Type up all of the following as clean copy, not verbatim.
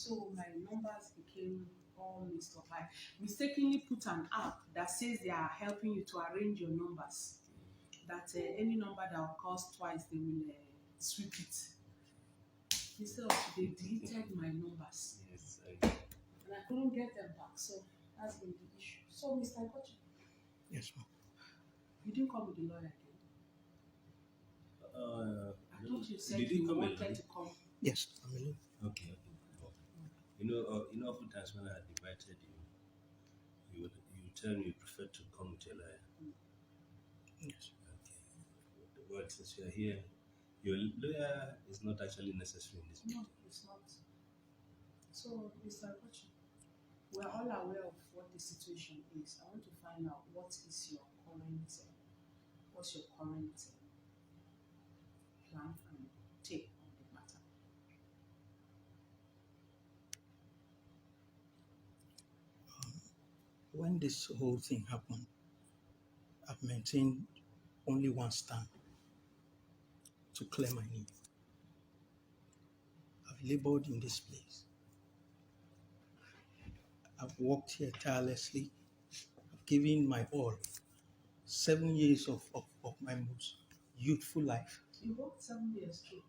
So my numbers became all mixed up. I mistakenly put an app that says they are helping you to arrange your numbers. That any number that occurs twice, they will sweep it. Instead of they deleted my numbers. Yes. And I couldn't get them back. So that's been the issue. So Mr. Kochi, Yes, ma'am. you didn't come with the lawyer again. I thought you said did you come wanted alone? to come. Yes, I'm alone. Okay. Oftentimes when I had invited you tell me you prefer to come with your lawyer. Yes. Okay. Well, since you are here, your lawyer is not actually necessary in this meeting. No, it's not. So, Mr. Kochi, we are all aware of what the situation is. I want to find out what's your current plan and take on the matter. When this whole thing happened, I've maintained only one stand: to clear my name. I've labored in this place. I've worked here tirelessly. I've given my all. 7 years of my most youthful life. You worked 7 years too.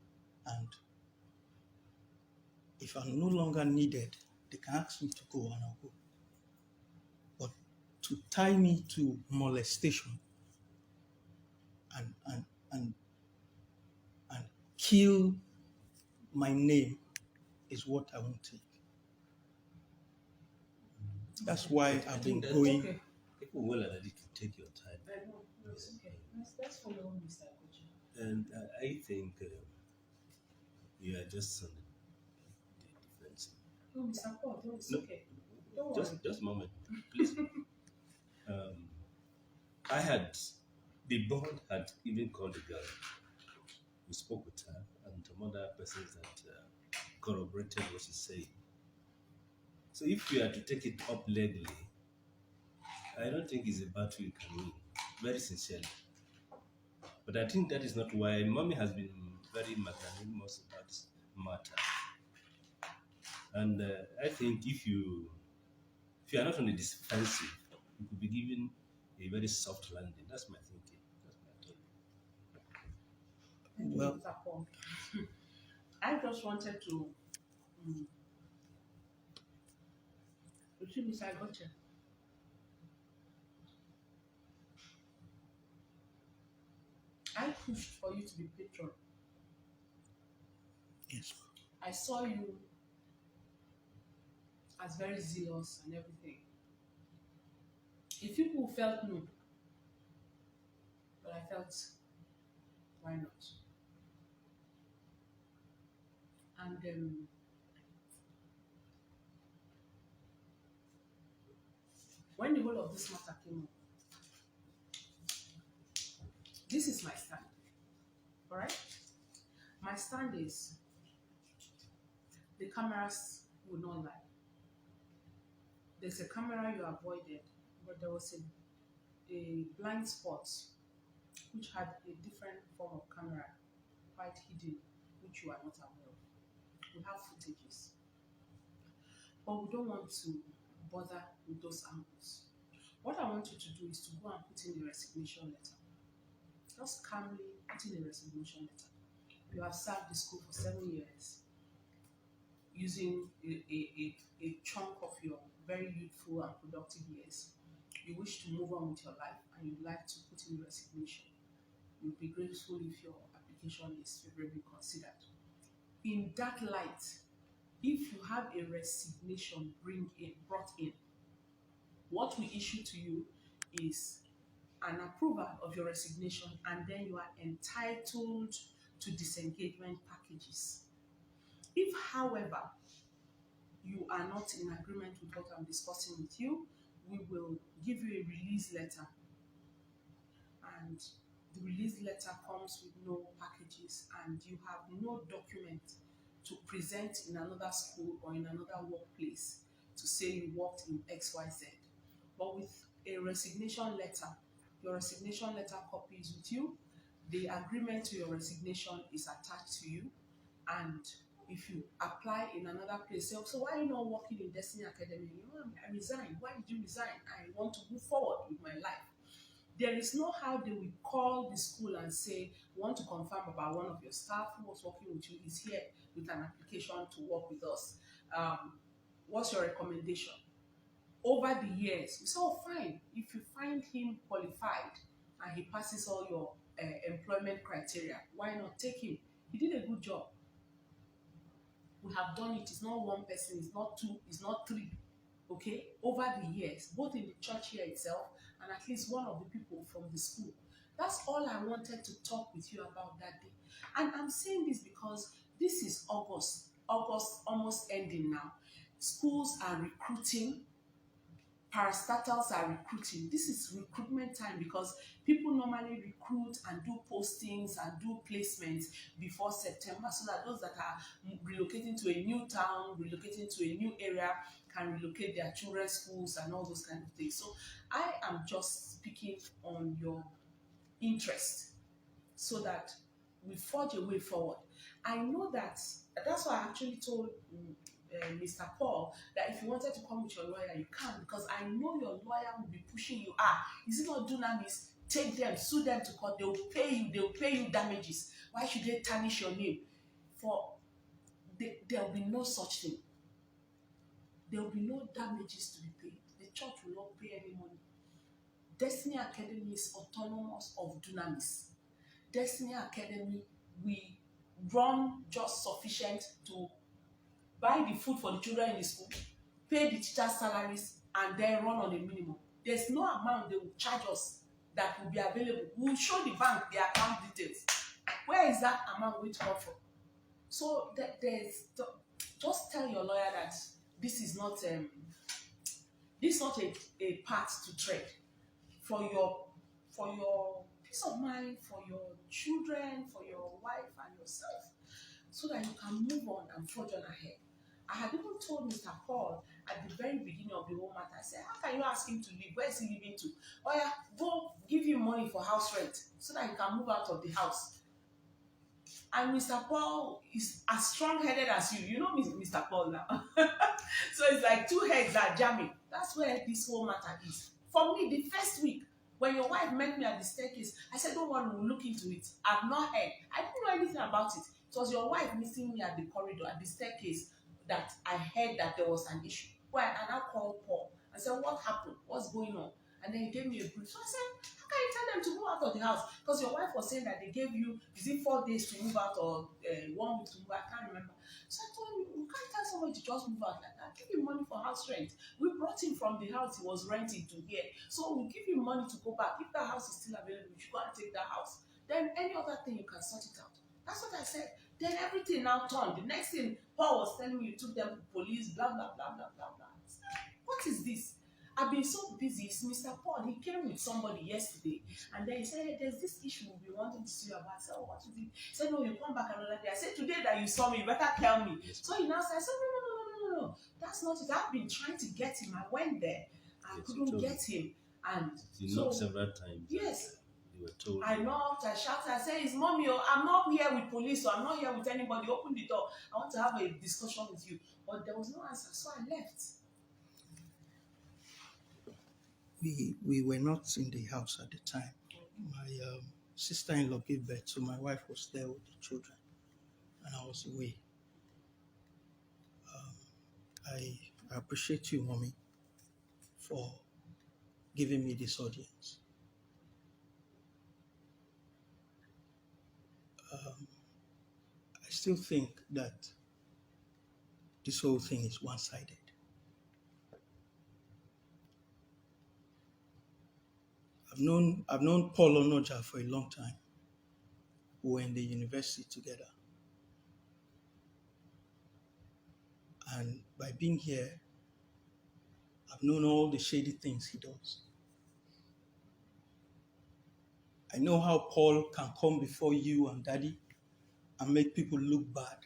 And if I'm no longer needed, they can ask me to go and I'll go. But to tie me to molestation and kill my name is what I won't take. That's why I've been going. Okay. People will allow you to take your time. I know. It's okay. Let's follow on, Mr. Kochi. And I think you are just on the defensive. No, Mr. Paul, no, it's No. okay. Don't worry. Just a moment, please. The board had even called the girl. We spoke with her and some other persons that corroborated what she said. So if you are to take it up legally, I don't think it's a battle you can win, very sincerely. But I think that is not why Mommy has been very magnanimous about this matter. And I think if you are not on the defensive, you could be given a very soft landing. That's my thinking. That's my thought. Well, Mr. Paul, I just wanted to you see, Mr. Kochi. I pushed for you to be patron. yes. I saw you as very zealous and everything. If people felt no, but I felt, why not? And when the whole of this matter came up, this is my stand. All right? My stand is the cameras would not lie. There's a camera you avoided, but there was a blind spot which had a different form of camera quite hidden, which you are not aware of. We have footages, but we don't want to bother with those angles. What I want you to do is to go and put in a resignation letter. Just calmly put in a resignation letter. You have served the school for 7 years, using a chunk of your very youthful and productive years. You wish to move on with your life and you'd like to put in resignation. You'll be grateful if your application is favorably considered. In that light, if you have a resignation brought in, what we issue to you is an approval of your resignation, and then you are entitled to disengagement packages. If, however, you are not in agreement with what I'm discussing with you, we will give you a release letter. And the release letter comes with no packages, and you have no document to present in another school or in another workplace to say you worked in XYZ. But with a resignation letter, your resignation letter copy is with you, the agreement to your resignation is attached to you, and if you apply in another place, say, so why are you not working in Destiny Academy? You know, I resigned. Why did you resign? I want to move forward with my life. There is no how they will call the school and say, we want to confirm about one of your staff who was working with you is here with an application to work with us. What's your recommendation? Over the years, we say, oh, fine. If you find him qualified and he passes all your employment criteria, why not take him? He did a good job. We have done it. It's not one person, it's not two, it's not three. Okay, over the years, both in the church here itself and at least one of the people from the school. That's all I wanted to talk with you about that day. And I'm saying this because this is August almost ending now. Schools are recruiting, parastatals are recruiting. This is recruitment time because people normally recruit and do postings and do placements before September so that those that are relocating to a new town, relocating to a new area can relocate their children's schools and all those kind of things. So I am just speaking on your interest so that we forge a way forward. I know that's why I actually told Mr. Paul that if you wanted to come with your lawyer, you can, because I know your lawyer will be pushing you. Is it not dunamis? Take them, sue them to court. They will pay you damages. Why should they tarnish your name? There will be no such thing. There will be no damages to be paid. The church will not pay any money. Destiny Academy is autonomous of dunamis. Destiny Academy, we run just sufficient to buy the food for the children in the school, pay the teachers' salaries, and then run on a minimum. There's no amount they will charge us that will be available. We will show the bank the account details. Where is that amount going to come from? So just tell your lawyer that this is not a path to tread for your peace of mind, for your children, for your wife and yourself, so that you can move on and forge on ahead. I had even told Mr. Paul at the very beginning of the whole matter, I said, how can you ask him to leave? Where is he leaving to? Oh yeah, go give him money for house rent so that he can move out of the house. And Mr. Paul is as strong-headed as you. You know Mr. Paul now. So it's like two heads are jamming. That's where this whole matter is. For me, the first week, when your wife met me at the staircase, I said, don't want to look into it. I've not heard. I didn't know anything about it. It was your wife meeting me at the corridor, at the staircase, that I heard that there was an issue. Well, I now called Paul and said, what happened? What's going on? And then he gave me a brief. So I said, how can you tell them to move out of the house? Because your wife was saying that they gave you, is it 4 days to move out or 1 week to move out? I can't remember. So I told him, you can't tell somebody to just move out like that. Give him money for house rent. We brought him from the house he was renting to here. So we'll give him money to go back. If that house is still available, you should go and take that house. Then any other thing, you can sort it out. That's what I said. Then everything now turned. The next thing, Paul was telling me you took them to police, blah, blah, blah, blah, blah, blah. What is this? I've been so busy. It's Mr. Paul, he came with somebody yesterday and then he said, hey, there's this issue we'll be wanting to see you about. I said, oh, what is it? He said, no, you come back another day. I said, today that you saw me, you better tell me. So he now said, no, that's not it. I've been trying to get him. I went there. I couldn't get him. And you knocked several times. Yes. You were told. I knocked, I shouted, I said, it's mommy, I'm not here with police, or I'm not here with anybody. Open the door. I want to have a discussion with you. But there was no answer, so I left. We were not in the house at the time. My sister-in-law gave birth, so my wife was there with the children, and I was away. I appreciate you, Mommy, for giving me this audience. I still think that this whole thing is one-sided. I've known Paul Eneche for a long time. We were in the university together. And by being here, I've known all the shady things he does. I know how Paul can come before you and Daddy and make people look bad,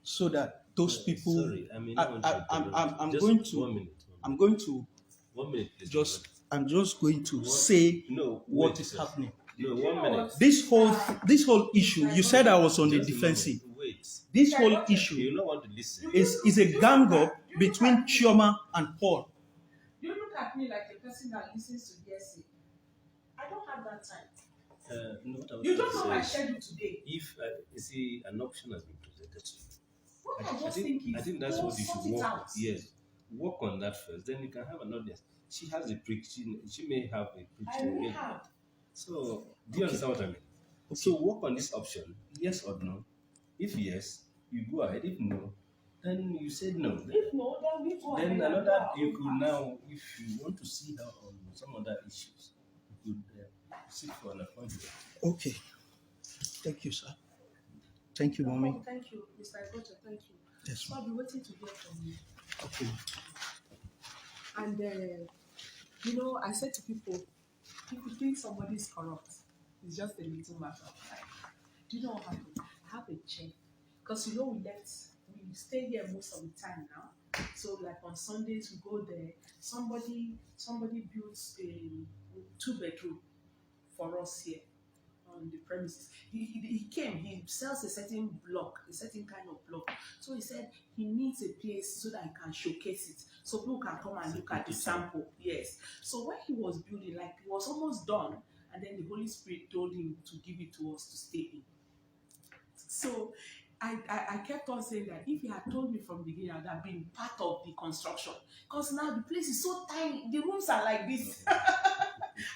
so that those people. Sorry, I mean, I'm just going to. 1 minute. I'm going to. 1 minute, please. I'm just going to say what is happening. No, 1 minute. This whole issue. You said I was on the Just a defensive. minute. Wait. This whole issue You don't want to listen. is a gang up between Chioma and Paul. You look at me like a person that listens to hearsay. I don't have that time. No, what I was You going don't to know my say is, schedule today. if you see an option has been presented to you, What I just think is, I think that's go what you sort should it work. out. Yes, work on that first. Then you can have an audience. She has a preaching. She may have a I preaching. really ability. have. So, do you understand what I mean? So, work on this option. Yes or no. If yes, you go ahead. If no, then you said no. If no, then we go Then ahead and another, do our you own could part. now, if you want to see her on some other issues, you could seek for an appointment. Okay. Thank you, sir. Thank you, No mommy. problem. Thank you, Mr. Igocha. Thank you. Yes, So ma'am. I'll be waiting to hear from you. Okay. And you know, I said to people, if you think somebody is corrupt, it's just a little matter of time. Do you know what happened? I have a check. Because you know we stay here most of the time now. So like on Sundays we go there. Somebody builds a 2-bedroom for us here on the premises. He came, he sells a certain block, a certain kind of block. So he said he needs a place so that he can showcase it. So people can come and look at the sample. Yes. So when he was building, like it was almost done, and then the Holy Spirit told him to give it to us to stay in. So I kept on saying that if he had told me from the beginning, I would have been part of the construction. Because now the place is so tiny, the rooms are like this.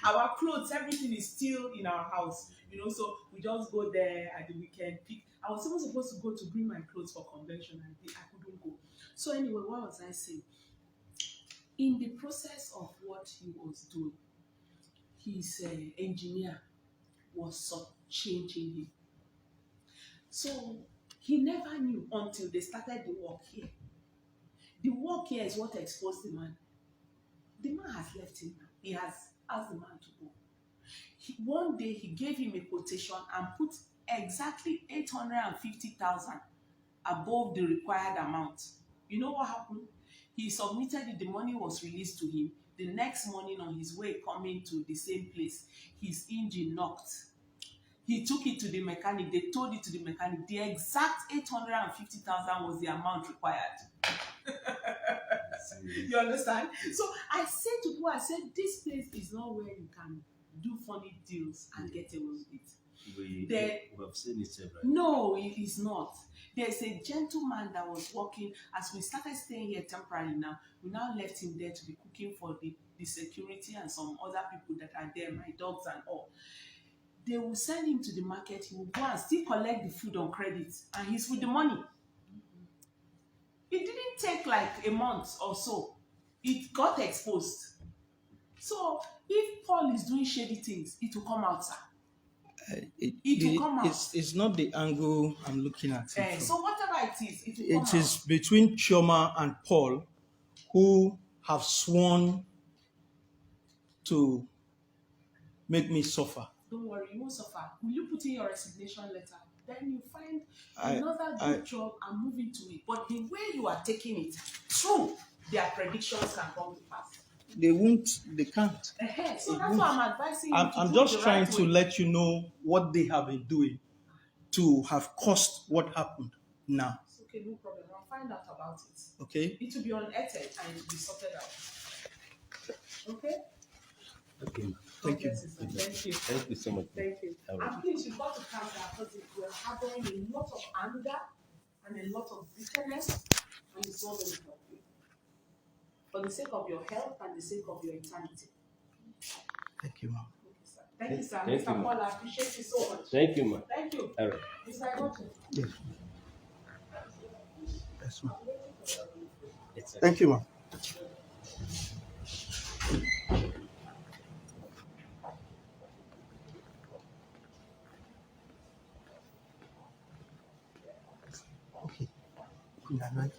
Our clothes, everything is still in our house, you know, so we just go there at the weekend, pick. I was even supposed to go to bring my clothes for convention, and I couldn't go. So anyway, what was I saying? In the process of what he was doing, his engineer was changing him. So he never knew until they started the work here. The work here is what exposed the man. The man has left him now. He has asked the man to go. One day he gave him a quotation and put exactly 850,000 above the required amount. You know what happened? He submitted it, the money was released to him. The next morning on his way coming to the same place, his engine knocked. He took it to the mechanic. They told it to the mechanic. The exact 850,000 was the amount required. You understand? So I said to people, I said, this place is not where you can do funny deals and get away with it. We have seen it several. No, it is not. There's a gentleman that was working. As we started staying here temporarily now, we now left him there to be cooking for the security and some other people that are there, my dogs and all. They will send him to the market. He will go and still collect the food on credit, and he's with the money. It didn't take like a month or so. It got exposed. So if Paul is doing shady things, it will come out, sir. It will come out. It's not the angle I'm looking at it from. So whatever it is, it will come out. It is between Chioma and Paul, who have sworn to make me suffer. Don't worry, you won't suffer. Will you put in your resignation letter? Then you find another good job and move into it. But the way you are taking it, true, their predictions can come to pass. They won't, they can't. So that's why I'm advising you. I'm just trying to let you know what they have been doing to have caused what happened now. It's okay, no problem. I'll find out about it. Okay? It will be unearthed and it will be sorted out. Okay? Okay. Thank you. Thank you. Thank you so much. Thank you. And please, you've got to calm down because we're harboring a lot of anger and a lot of bitterness, and it's not going to help you. For the sake of your health and the sake of your eternity. Thank you, ma'am. Thank you, sir. Thank Mr. you, Paul, I appreciate you so much. Thank you, ma'am. Thank you. All right. Mr. Igoche. Yes. Yes, ma'am. It's okay. Thank you, ma'am. Okay. Good night.